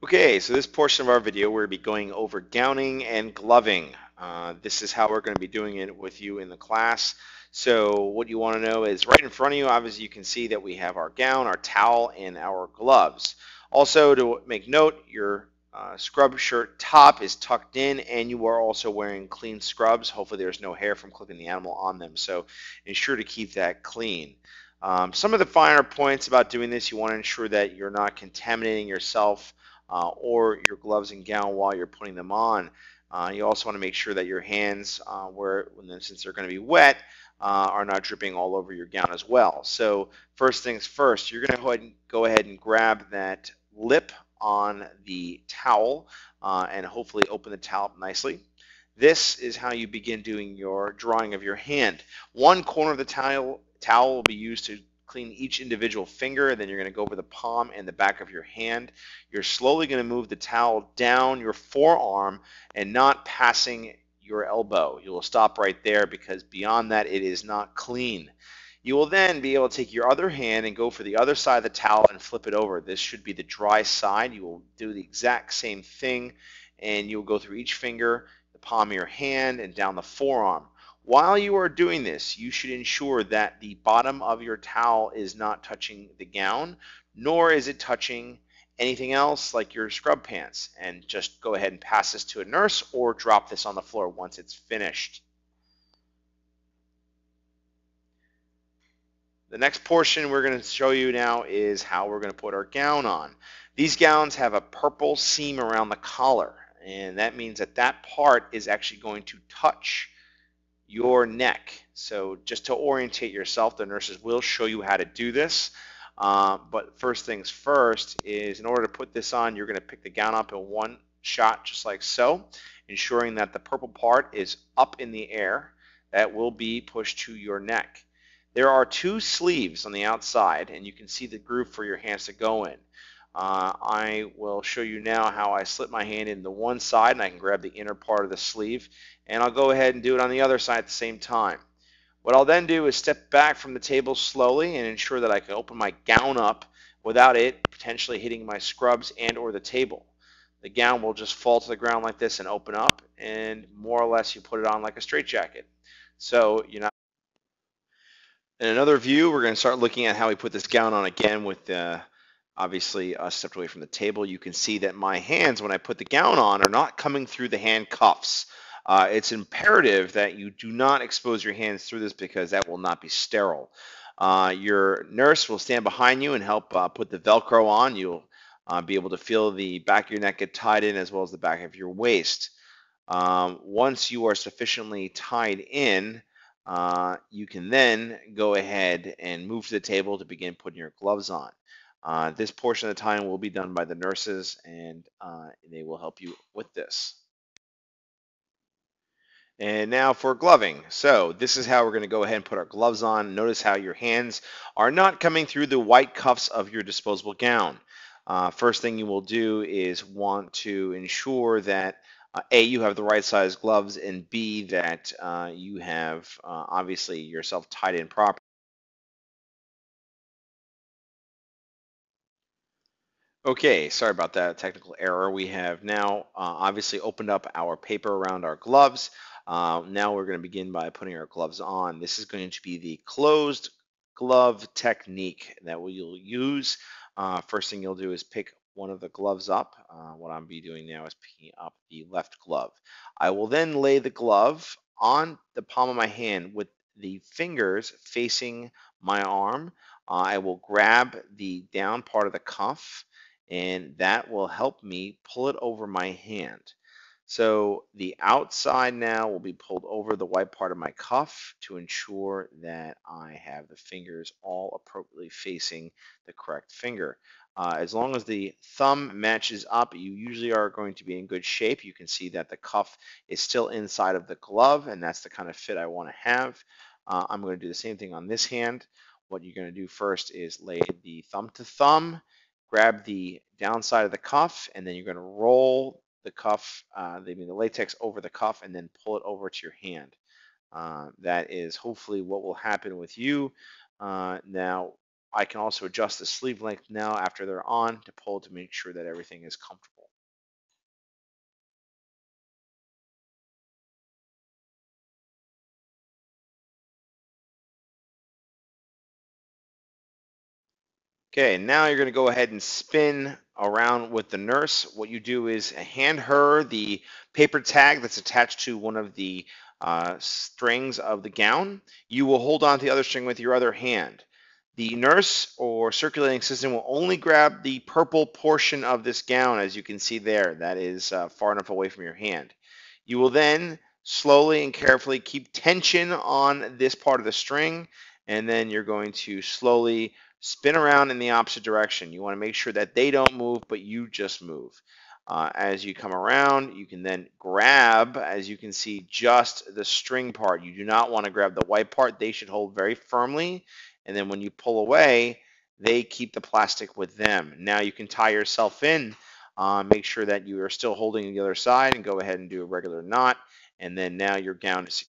Okay, so this portion of our video, we're going to be going over gowning and gloving. This is how we're going to be doing it with you in the class. So what you want to know is right in front of you, obviously you can see that we have our gown, our towel, and our gloves. Also, to make note, your scrub shirt top is tucked in, and you are also wearing clean scrubs. Hopefully there's no hair from clipping the animal on them, so ensure to keep that clean. Some of the finer points about doing this, you want to ensure that you're not contaminating yourself or your gloves and gown while you're putting them on. You also want to make sure that your hands, since they're going to be wet, are not dripping all over your gown as well. So first things first, you're going to go ahead and grab that lip on the towel and hopefully open the towel up nicely. This is how you begin doing your drawing of your hand. One corner of the towel will be used to clean each individual finger, and then you're going to go over the palm and the back of your hand. You're slowly going to move the towel down your forearm and not passing your elbow. You will stop right there because beyond that it is not clean. You will then be able to take your other hand and go for the other side of the towel and flip it over. This should be the dry side. You will do the exact same thing, and you'll go through each finger, the palm of your hand, and down the forearm. While you are doing this, you should ensure that the bottom of your towel is not touching the gown, nor is it touching anything else like your scrub pants. And just go ahead and pass this to a nurse or drop this on the floor once it's finished. The next portion we're going to show you now is how we're going to put our gown on. These gowns have a purple seam around the collar, and that means that that part is actually going to touch your neck. So just to orientate yourself, the nurses will show you how to do this. But first things first is in order to put this on, you're going to pick the gown up in one shot just like so, ensuring that the purple part is up in the air. That will be pushed to your neck. There are two sleeves on the outside, and you can see the groove for your hands to go in. I will show you now how I slip my hand into one side, and I can grab the inner part of the sleeve, and I'll go ahead and do it on the other side at the same time. What I'll then do is step back from the table slowly and ensure that I can open my gown up without it potentially hitting my scrubs and or the table. The gown will just fall to the ground like this and open up, and more or less you put it on like a straitjacket. So you're not. In another view, we're going to start looking at how we put this gown on again with obviously stepped away from the table. You can see that my hands, when I put the gown on, are not coming through the handcuffs. It's imperative that you do not expose your hands through this because that will not be sterile. Your nurse will stand behind you and help put the Velcro on. You'll be able to feel the back of your neck get tied in as well as the back of your waist. Once you are sufficiently tied in, you can then go ahead and move to the table to begin putting your gloves on. This portion of the time will be done by the nurses, and they will help you with this. And now for gloving. So this is how we're going to go ahead and put our gloves on. Notice how your hands are not coming through the white cuffs of your disposable gown. First thing you will do is want to ensure that A, you have the right size gloves, and B, that you have obviously yourself tied in properly. Okay, sorry about that technical error. We have now obviously opened up our paper around our gloves. Now we're going to begin by putting our gloves on. This is going to be the closed glove technique that we'll use. First thing you'll do is pick one of the gloves up. What I'm be doing now is picking up the left glove. I will then lay the glove on the palm of my hand with the fingers facing my arm. I will grab the down part of the cuff and that will help me pull it over my hand. So the outside now will be pulled over the white part of my cuff to ensure that I have the fingers all appropriately facing the correct finger. As long as the thumb matches up, you usually are going to be in good shape. You can see that the cuff is still inside of the glove, and that's the kind of fit I want to have. I'm going to do the same thing on this hand. What you're going to do first is lay the thumb to thumb, grab the downside of the cuff, and then you're going to roll the cuff, the latex over the cuff, and then pull it over to your hand. That is hopefully what will happen with you. Now, I can also adjust the sleeve length now after they're on to pull to make sure that everything is comfortable. Okay, now you're going to go ahead and spin around with the nurse. What you do is hand her the paper tag that's attached to one of the strings of the gown. You will hold on to the other string with your other hand. The nurse or circulating assistant will only grab the purple portion of this gown, as you can see there. That is far enough away from your hand. You will then slowly and carefully keep tension on this part of the string, and then you're going to slowly spin around in the opposite direction. You want to make sure that they don't move, but you just move. As you come around, you can then grab, as you can see, just the string part. You do not want to grab the white part. They should hold very firmly. And then when you pull away, they keep the plastic with them. Now you can tie yourself in. Make sure that you are still holding the other side and go ahead and do a regular knot. And then now your gown is